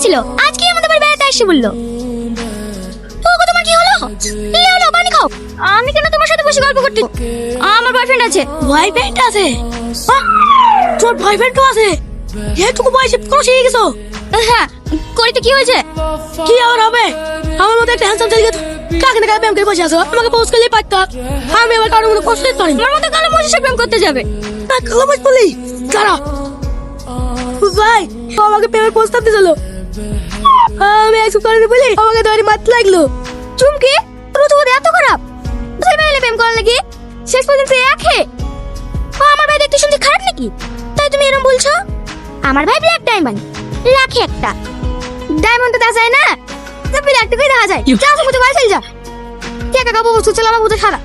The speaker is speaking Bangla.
ছিল, আজকে আমাদের বাড়ি বেড়াতে আসছে বললো। ওগো তোমার কি হলো? লেও নাও পানি খাও। আমি কেন তোমার সাথে বসে গল্প করতে? আমার বয়ফ্রেন্ড আছে। বয়ফ্রেন্ড আছে? তোর বয়ফ্রেন্ড তো আছে? এটুকু বয়সে ক্রস হয়ে গেছো? হ্যাঁ, করিতে কি হয়েছে? কি আর হবে? আমার মতো একটা হ্যান্ডসাম ছেলে কাকে না কাকে প্রেম করে বসে আছো। আমাকে পোস্ট করলেই পারতা। আমি আবার কারোর মতো পোস্ট করতে পারি না। আমার মতো কালো মহিষের প্রেম করতে যাবে? না কালো মাছ বলি দাঁড়া ভাই, ও আমাকে প্রেমের প্রস্তাব দিয়েছিল। আমি একটু করে বলি আমাকে ধরে মারতে লাগলো। চুমকি, তোর তো এত খারাপ। তুই মেলে প্রেম করার লাগি শেষ পর্যন্ত একে ও আমার ভাই দেখতে শুনতে খারাপ নাকি? তাই তুমি এরকম বলছো? আমার ভাই ব্ল্যাক ডায়মন্ড, লাখে একটা। ডায়মন্ড তো দেখা যায় না, ব্ল্যাক টাই দেখা যায়। যা তুমি তো বাড়ি চল যা। কে কাকা বলছো, চল আমার বুঝে খারাপ।